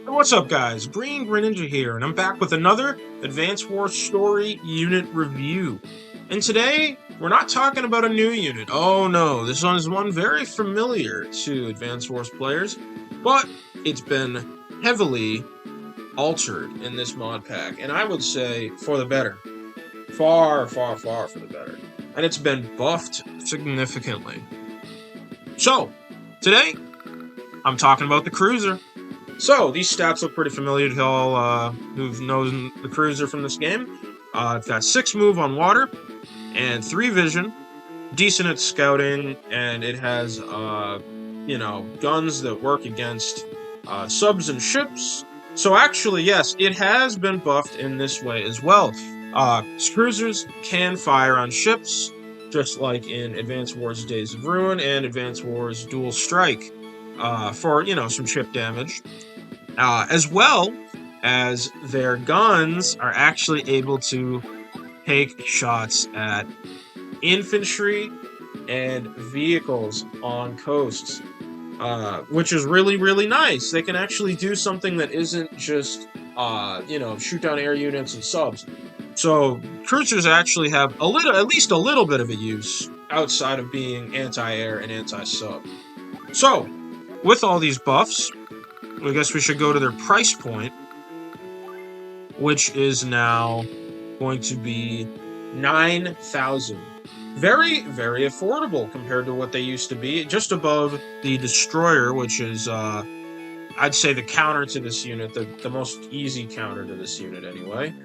What's up, guys? Green Greninja here, and I'm back with another Advance Wars Story unit review. And today, we're not talking about a new unit. Oh no, this one is one very familiar to Advance Wars players, but it's been heavily altered in this mod pack, and I would say for the better. Far, far, far for the better. And it's been buffed significantly. So, today, I'm talking about the Cruiser. So, these stats look pretty familiar to all who've known the Cruiser from this game. It's got 6 move on water and 3 vision, decent at scouting, and it has, guns that work against subs and ships. So actually, yes, it has been buffed in this way as well. Cruisers can fire on ships, just like in Advance Wars Days of Ruin and Advance Wars Dual Strike, for, some ship damage. As well as their guns are actually able to take shots at infantry and vehicles on coasts, which is really, really nice. They can actually do something that isn't just, shoot down air units and subs. So cruisers actually have at least a little bit of a use outside of being anti-air and anti-sub. So, with all these buffs, I guess we should go to their price point, which is now going to be 9,000. Very, very affordable compared to what they used to be. Just above the Destroyer, which is, I'd say, the counter to this unit, the most easy counter to this unit anyway.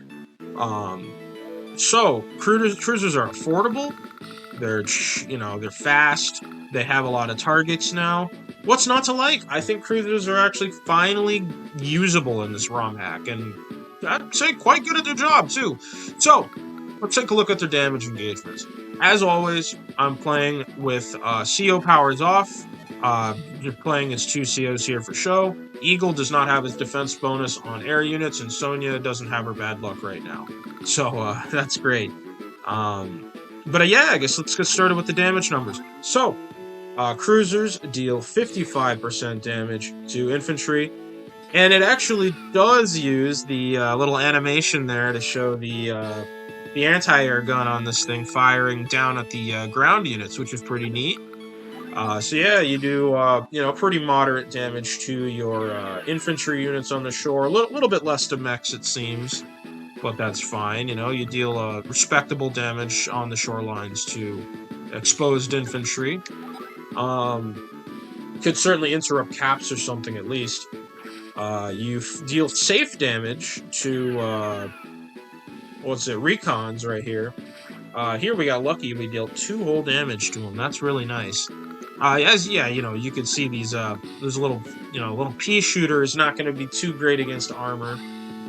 So cruisers are affordable. They're fast. They have a lot of targets now. What's not to like? I think cruisers are actually finally usable in this ROM hack, and I'd say quite good at their job too. So let's take a look at their damage engagements. As always, I'm playing with CO powers off. You're playing as 2 COs here for show. Eagle does not have his defense bonus on air units, and Sonya doesn't have her bad luck right now. So that's great. But yeah, I guess let's get started with the damage numbers. So, cruisers deal 55% damage to infantry, and it actually does use the little animation there to show the anti-air gun on this thing firing down at the ground units, which is pretty neat. So yeah, you do pretty moderate damage to your infantry units on the shore. A little bit less to mechs, it seems, but that's fine. You deal respectable damage on the shorelines to exposed infantry. Could certainly interrupt caps or something at least. You deal safe damage to recons right here. Here we got lucky. We dealt 2 whole damage to them. That's really nice. You can see these there's a little pea shooter is not going to be too great against armor.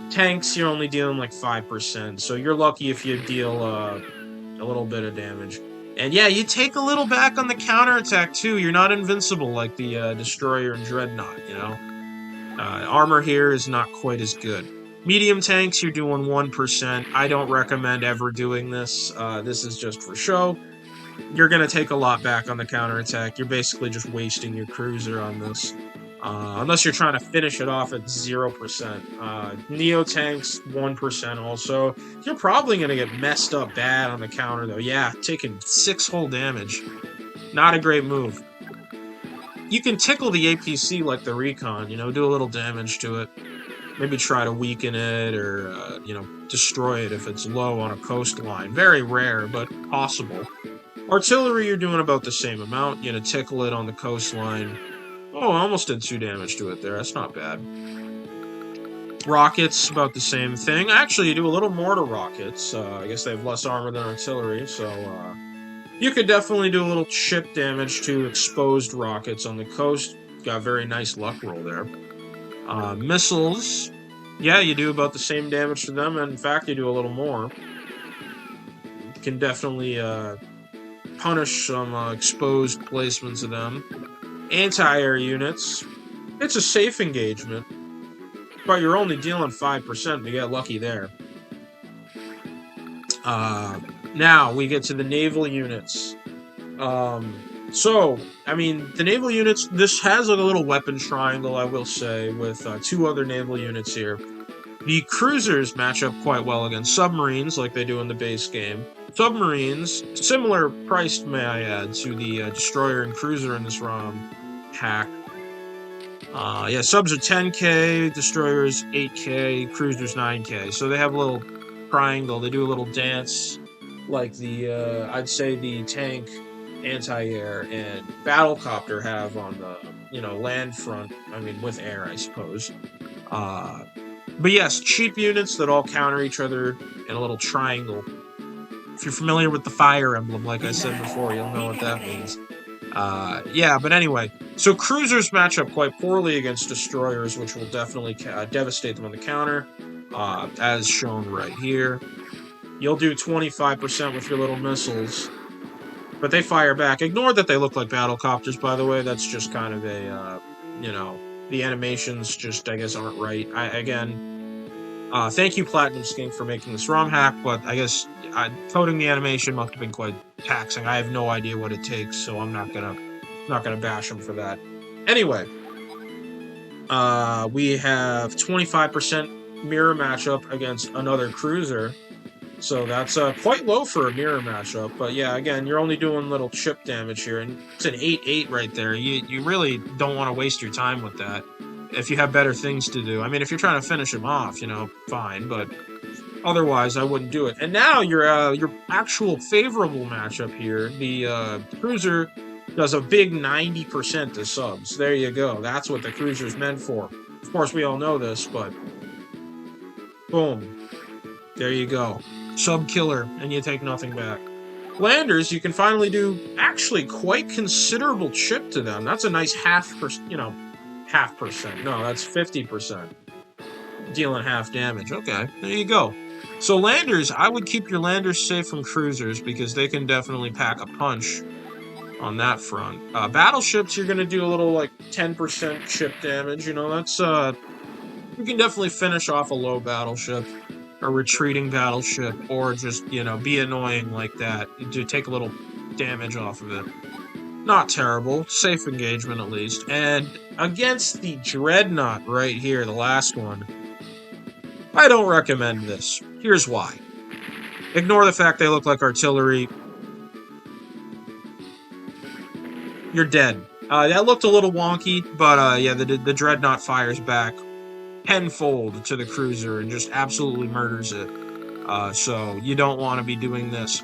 Tanks, you're only dealing like 5%, so you're lucky if you deal a little bit of damage. And yeah, you take a little back on the counterattack too. You're not invincible like the Destroyer and Dreadnought, Armor here is not quite as good. Medium tanks, you're doing 1%. I don't recommend ever doing this. This is just for show. You're going to take a lot back on the counterattack. You're basically just wasting your cruiser on this. Unless you're trying to finish it off at 0%. Neo tanks, 1% also. You're probably going to get messed up bad on the counter, though. Yeah, taking 6 whole damage. Not a great move. You can tickle the APC like the Recon, do a little damage to it. Maybe try to weaken it or, destroy it if it's low on a coastline. Very rare, but possible. Artillery, you're doing about the same amount. You're going to tickle it on the coastline. Oh, I almost did 2 damage to it there. That's not bad. Rockets, about the same thing. Actually, you do a little more to rockets. I guess they have less armor than artillery, so you could definitely do a little chip damage to exposed rockets on the coast. Got a very nice luck roll there. Missiles, yeah, you do about the same damage to them, and in fact, you do a little more. You can definitely punish some exposed placements of them. Anti-air units, it's a safe engagement, but you're only dealing 5%. You get lucky there. Now we get to the naval units. So, I mean, the naval units, this has like a little weapon triangle, I will say, with two other naval units here. The cruisers match up quite well against submarines, like they do in the base game. Submarines, similar priced, may I add, to the destroyer and cruiser in this ROM hack. Yeah, subs are 10K, destroyers 8K, cruisers 9K. So they have a little triangle. They do a little dance, like the I'd say the tank, anti-air, and battlecopter have on the land front. I mean, with air, I suppose. Uh, but yes, cheap units that all counter each other in a little triangle. If you're familiar with the fire emblem, like I said before, you'll know what that means. Yeah, but anyway, so cruisers match up quite poorly against destroyers, which will definitely devastate them on the counter, as shown right here. You'll do 25% with your little missiles, but they fire back. Ignore that they look like battlecopters, by the way. That's just kind of a, the animations just, I guess, aren't right. Thank you, Platinum Skink, for making this ROM hack, but I guess coding the animation must have been quite taxing. I have no idea what it takes, so I'm not gonna bash him for that. Anyway, we have 25% mirror matchup against another cruiser, so that's quite low for a mirror matchup. But yeah, again, you're only doing little chip damage here, and it's an 8-8 right there. You really don't want to waste your time with that if you have better things to do. I mean, if you're trying to finish him off, fine, but otherwise, I wouldn't do it. And now your actual favorable matchup here, the cruiser does a big 90% to subs. There you go. That's what the cruiser's meant for. Of course, we all know this, but boom, there you go. Sub killer, and you take nothing back. Landers, you can finally do actually quite considerable chip to them. That's a nice half percent. No, that's 50%. Dealing half damage. Okay, there you go. So landers, I would keep your landers safe from cruisers because they can definitely pack a punch on that front. Battleships, you're gonna do a little like 10% chip damage. That's you can definitely finish off a low battleship, a retreating battleship, or just be annoying like that to take a little damage off of it. Not terrible, safe engagement at least. And against the dreadnought right here, the last one, I don't recommend this. Here's why. Ignore the fact they look like artillery. You're dead. That looked a little wonky, but yeah, the dreadnought fires back tenfold to the cruiser and just absolutely murders it. So you don't want to be doing this.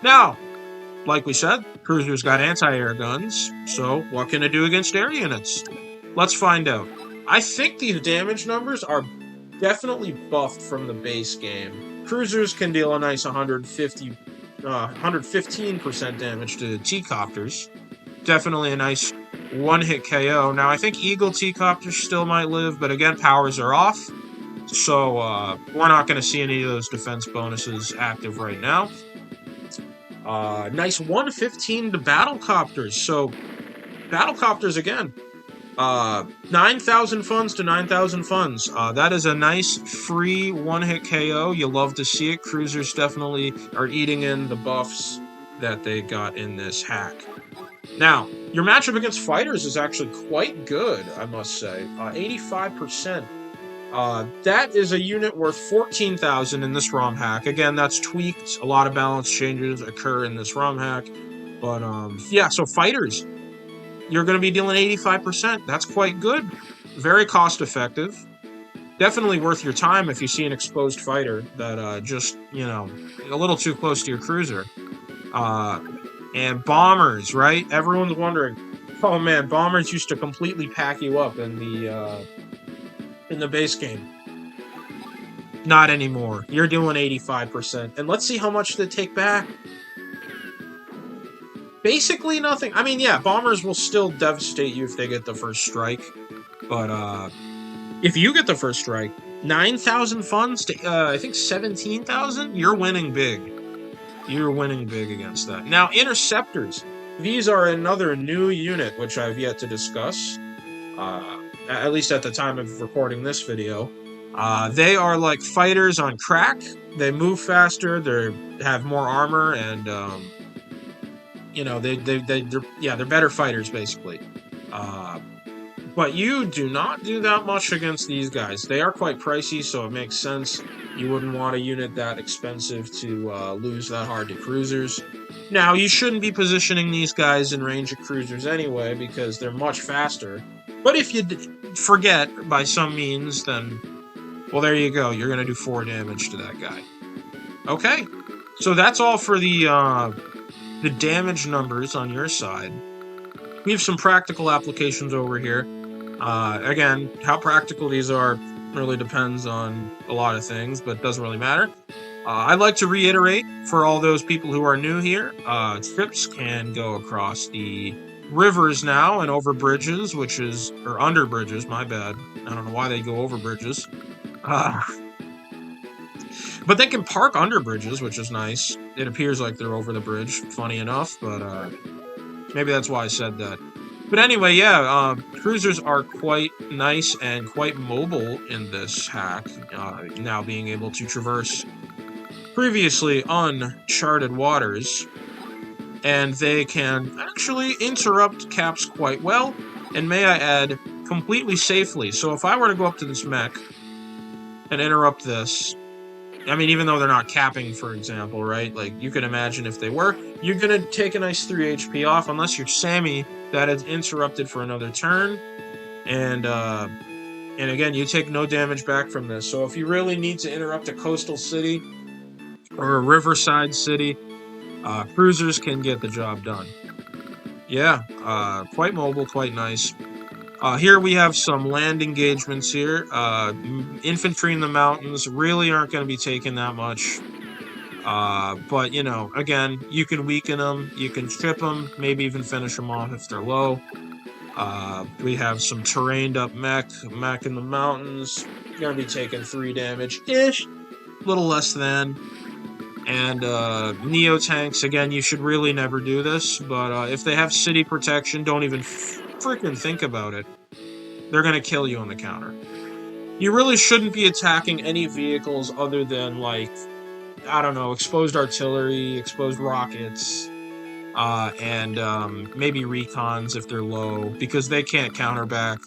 Now, like we said, cruisers got anti-air guns, so what can it do against air units? Let's find out. I think these damage numbers are definitely buffed from the base game. Cruisers can deal a nice 115% damage to T-copters. Definitely a nice one-hit KO. Now, I think Eagle T-copters still might live, but again, powers are off. So, we're not going to see any of those defense bonuses active right now. Nice 115 to battlecopters. So, battlecopters again. 9,000 funds to 9,000 funds. That is a nice free one-hit KO. You love to see it. Cruisers definitely are eating in the buffs that they got in this hack. Now, your matchup against fighters is actually quite good, I must say. 85%. That is a unit worth 14,000 in this ROM hack. Again, that's tweaked. A lot of balance changes occur in this ROM hack. But, yeah, so fighters, you're going to be dealing 85%. That's quite good. Very cost-effective. Definitely worth your time if you see an exposed fighter that just, a little too close to your cruiser. And bombers, right? Everyone's wondering, oh man, bombers used to completely pack you up in the base game. Not anymore. You're doing 85%. And let's see how much they take back. Basically nothing. I mean, yeah, bombers will still devastate you if they get the first strike. But if you get the first strike, 9,000 funds to I think 17,000, you're winning big. You're winning big against that. Now, interceptors. These are another new unit, which I've yet to discuss. At least at the time of recording this video. They are like fighters on crack. They move faster. They have more armor, and you know, they're better fighters, basically. Uh, but you do not do that much against these guys. They are quite pricey, so it makes sense. You wouldn't want a unit that expensive to lose that hard to cruisers. Now, you shouldn't be positioning these guys in range of cruisers anyway, because they're much faster. But if you forget by some means, then, well, there you go. You're going to do 4 damage to that guy. Okay. So that's all for the damage numbers on your side. We have some practical applications over here. Again, how practical these are really depends on a lot of things, but doesn't really matter. I'd like to reiterate for all those people who are new here, trips can go across the rivers now and over bridges, or under bridges, my bad. I don't know why they go over bridges. Uh, but they can park under bridges, which is nice. It appears like they're over the bridge, funny enough, but maybe that's why I said that. But anyway, yeah, cruisers are quite nice and quite mobile in this hack, now being able to traverse previously uncharted waters, and they can actually interrupt caps quite well, and may I add, completely safely. So if I were to go up to this mech and interrupt this, I mean, even though they're not capping, for example, right? Like, you can imagine if they were, you're going to take a nice 3 HP off, unless you're Sammy, that is interrupted for another turn. And again, you take no damage back from this. So if you really need to interrupt a coastal city or a riverside city, cruisers can get the job done. Yeah, quite mobile, quite nice. Here we have some land engagements here. Infantry in the mountains really aren't going to be taking that much. But, you know, again, you can weaken them, you can trip them, maybe even finish them off if they're low. We have some terrained up mech in the mountains. Gonna be taking 3 damage-ish, a little less than. And Neo tanks, again, you should really never do this, but if they have city protection, don't even freaking think about it. They're gonna kill you on the counter. You really shouldn't be attacking any vehicles other than, like, I don't know, exposed artillery, exposed rockets, and maybe recons if they're low, because they can't counter back,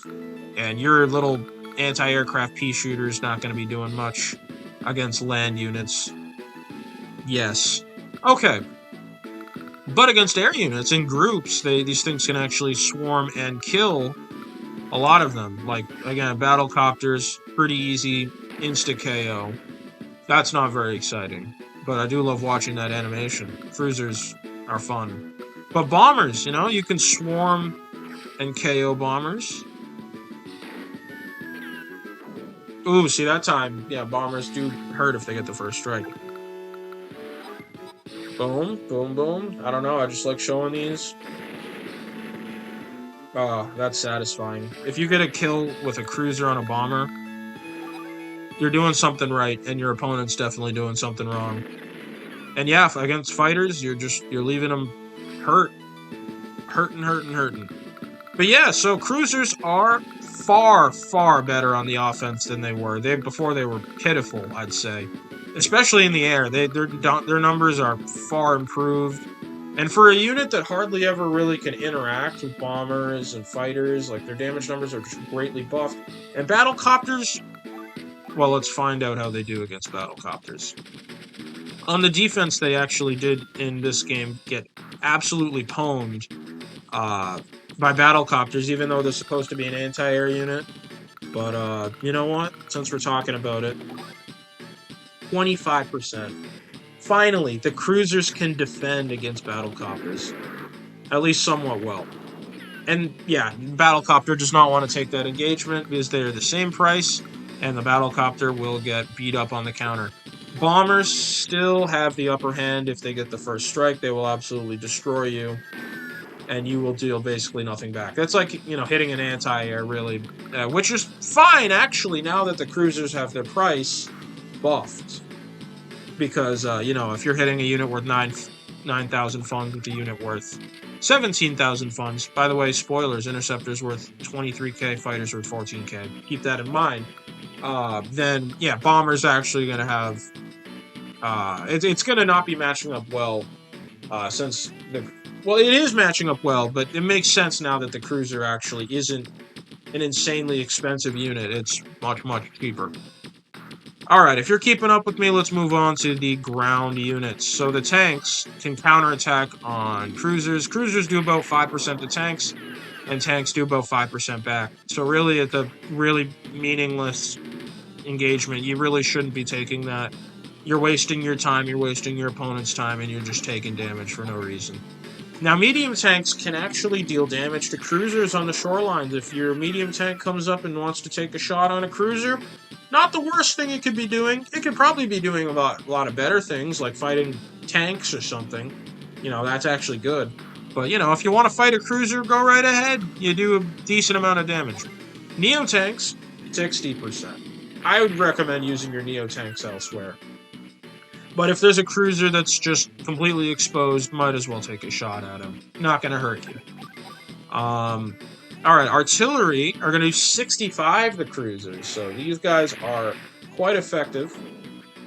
and your little anti-aircraft pea shooter's not going to be doing much against land units. Yes. Okay. But against air units in groups, these things can actually swarm and kill a lot of them. Like, again, battle copters, pretty easy, insta-KO. That's not very exciting, but I do love watching that animation. Cruisers are fun. But bombers, you know, you can swarm and KO bombers. Ooh, see, that time, yeah, bombers do hurt if they get the first strike. Boom, boom, boom. I don't know, I just like showing these. Oh, that's satisfying. If you get a kill with a cruiser on a bomber, you're doing something right, and your opponent's definitely doing something wrong. And yeah, against fighters, you're leaving them hurting. But yeah, so cruisers are far, far better on the offense than they were. Before they were pitiful, I'd say. Especially in the air. Their numbers are far improved. And for a unit that hardly ever really can interact with bombers and fighters, like, their damage numbers are just greatly buffed. And battlecopters, well, let's find out how they do against battlecopters. On the defense, they actually did, in this game, get absolutely pwned by battlecopters, even though they're supposed to be an anti-air unit. But, you know what? Since we're talking about it, 25%. Finally, the cruisers can defend against battlecopters. At least somewhat well. And, yeah, battlecopter does not want to take that engagement because they're the same price, and the battlecopter will get beat up on the counter. Bombers still have the upper hand. If they get the first strike, they will absolutely destroy you, and you will deal basically nothing back. That's like, you know, hitting an anti-air, really, which is fine, actually, now that the cruisers have their price buffed. Because, you know, if you're hitting a unit worth 9,000 funds with a unit worth 17,000 funds, by the way, spoilers, interceptors worth 23k, fighters worth 14k, keep that in mind, then, yeah, bombers actually going to have, it's going to not be matching up well, since Well, it is matching up well, but it makes sense now that the cruiser actually isn't an insanely expensive unit. It's much, much cheaper. Alright, if you're keeping up with me, let's move on to the ground units. So the tanks can counterattack on cruisers. Cruisers do about 5% to tanks, and tanks do about 5% back. So really, at the really meaningless engagement, you really shouldn't be taking that. You're wasting your time, you're wasting your opponent's time, and you're just taking damage for no reason. Now, medium tanks can actually deal damage to cruisers on the shorelines. If your medium tank comes up and wants to take a shot on a cruiser, not the worst thing it could be doing. It could probably be doing a lot of better things, like fighting tanks or something. You know, that's actually good. But, you know, if you want to fight a cruiser, go right ahead. You do a decent amount of damage. Neo tanks, 60%. I would recommend using your Neo tanks elsewhere. But if there's a cruiser that's just completely exposed, might as well take a shot at him. Not gonna hurt you. Alright, artillery are gonna do 65 to cruisers, so these guys are quite effective.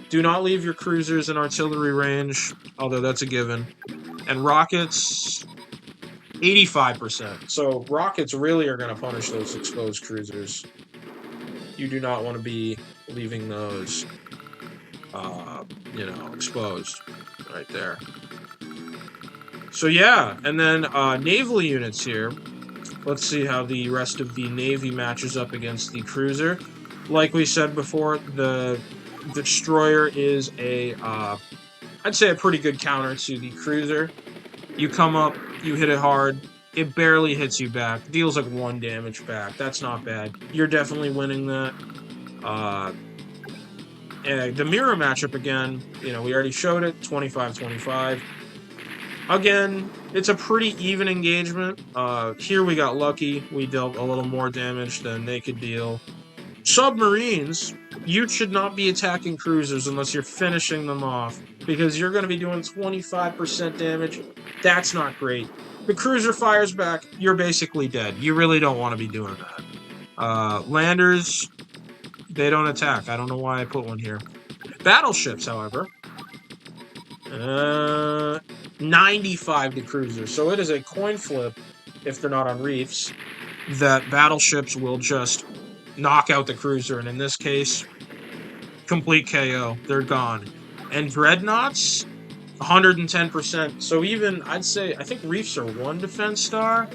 Do not leave your cruisers in artillery range, although that's a given. And rockets, 85%. So rockets really are gonna punish those exposed cruisers. You do not want to be leaving those exposed right there. So yeah, and then naval units here. Let's see how the rest of the Navy matches up against the cruiser. Like we said before, the destroyer is I'd say a pretty good counter to the cruiser. You come up, you hit it hard, it barely hits you back, deals like 1 damage back. That's not bad. You're definitely winning that. The mirror matchup again, we already showed it, 25-25. Again, it's a pretty even engagement. Here we got lucky. We dealt a little more damage than they could deal. Submarines, you should not be attacking cruisers unless you're finishing them off, because you're going to be doing 25% damage. That's not great. The cruiser fires back, you're basically dead. You really don't want to be doing that. Landers, they don't attack. I don't know why I put one here. Battleships, however, 95 to cruisers. So it is a coin flip, if they're not on reefs, that battleships will just knock out the cruiser. And in this case, complete KO. They're gone. And dreadnoughts, 110%. So even, I think reefs are 1 defense star.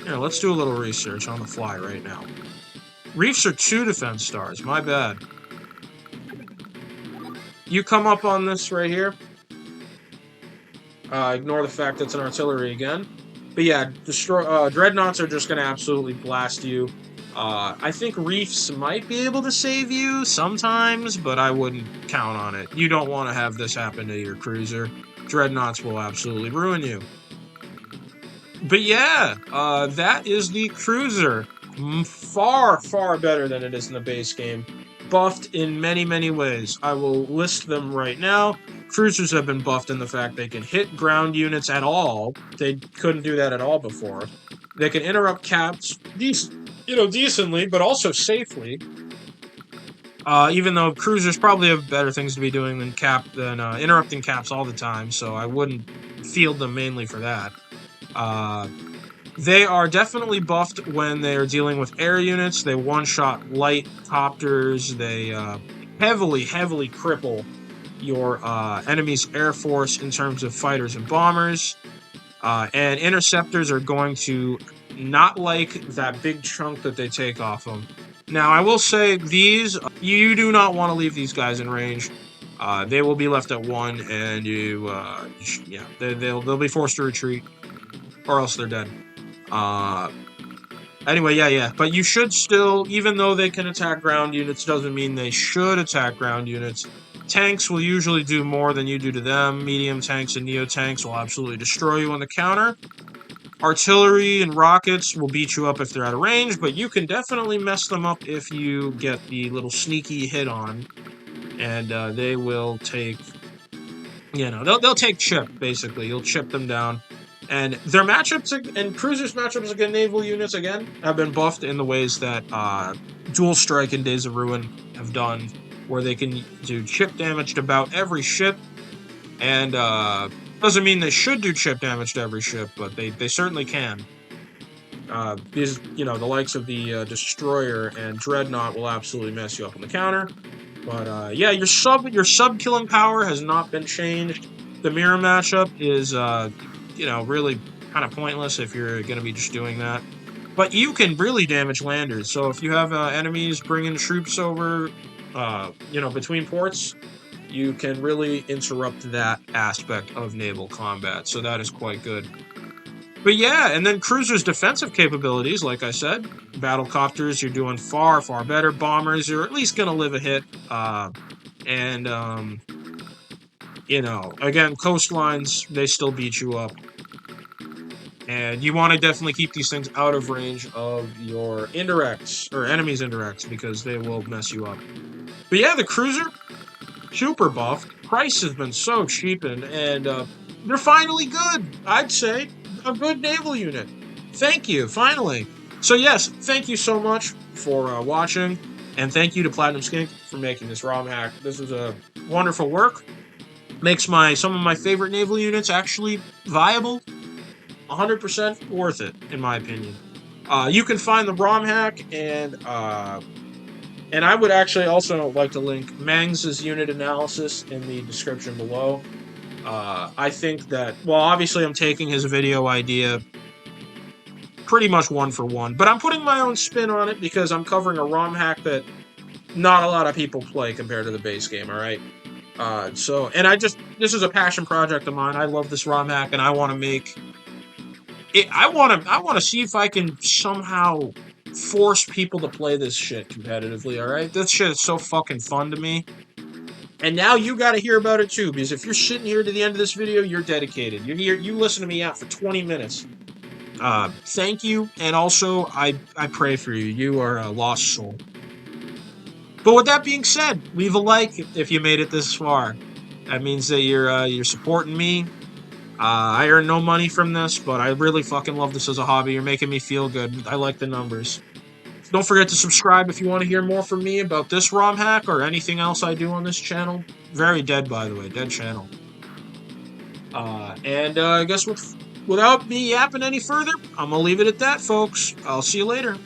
Let's do a little research on the fly right now. Reefs are 2 defense stars. My bad. You come up on this right here. Ignore the fact that it's an artillery again. But yeah, dreadnoughts are just going to absolutely blast you. I think reefs might be able to save you sometimes, but I wouldn't count on it. You don't want to have this happen to your cruiser. Dreadnoughts will absolutely ruin you. But yeah, that is the cruiser. Far, far better than it is in the base game. Buffed in many, many ways. I will list them right now. Cruisers have been buffed in the fact they can hit ground units at all. They couldn't do that at all before. They can interrupt caps decently, but also safely. Even though cruisers probably have better things to be doing than interrupting caps all the time, so I wouldn't field them mainly for that. They are definitely buffed when they are dealing with air units. They one-shot light copters. They heavily, heavily cripple your enemy's air force in terms of fighters and bombers. And interceptors are going to not like that big chunk that they take off them. Now, I will say these, you do not want to leave these guys in range. They will be left at 1, and they'll be forced to retreat, or else they're dead. Anyway, yeah. But you should still, even though they can attack ground units, doesn't mean they should attack ground units. Tanks will usually do more than you do to them. Medium tanks and neo tanks will absolutely destroy you on the counter. Artillery and rockets will beat you up if they're out of range, but you can definitely mess them up if you get the little sneaky hit on. And they will take, they'll take chip, basically. You'll chip them down. And their matchups, and cruisers' matchups against naval units, again, have been buffed in the ways that Dual Strike and Days of Ruin have done, where they can do chip damage to about every ship. And Doesn't mean they should do chip damage to every ship, but they certainly can. Because, you know, the likes of the Destroyer and Dreadnought will absolutely mess you up on the counter. But yeah, your sub killing power has not been changed. The mirror matchup is you know, really kind of pointless if you're going to be just doing that. But you can really damage landers. So if you have enemies bringing troops over, you know, between ports, you can really interrupt that aspect of naval combat. So that is quite good. But yeah, and then cruisers' defensive capabilities, like I said, battle copters, you're doing far, far better. Bombers, you're at least going to live a hit. And, you know, again, coastlines, they still beat you up. And you want to definitely keep these things out of range of your indirects, or enemies' indirects, because they will mess you up. But yeah, the cruiser, super buffed. Price has been so cheapened, and they're finally good. I'd say a good naval unit. Thank you, finally. So yes, thank you so much for watching, and thank you to Platinum Skink for making this ROM hack. This was a wonderful work. Makes some of my favorite naval units actually viable. 100% worth it, in my opinion. You can find the ROM hack and I would actually also like to link Mangs' unit analysis in the description below. I think that, well, obviously I'm taking his video idea pretty much one for one, but I'm putting my own spin on it because I'm covering a ROM hack that not a lot of people play compared to the base game, alright? This is a passion project of mine. I love this ROM hack, and I want to make it. I want to see if I can somehow force people to play this shit competitively, alright? This shit is so fucking fun to me. And now you got to hear about it too, because if you're sitting here to the end of this video, you're dedicated. You listen to me out for 20 minutes. Thank you, and also I pray for you. You are a lost soul. But with that being said, leave a like if you made it this far. That means that you're supporting me. I earn no money from this, but I really fucking love this as a hobby. You're making me feel good. I like the numbers. Don't forget to subscribe if you want to hear more from me about this ROM hack or anything else I do on this channel. Very dead, by the way. Dead channel. I guess without me yapping any further, I'm going to leave it at that, folks. I'll see you later.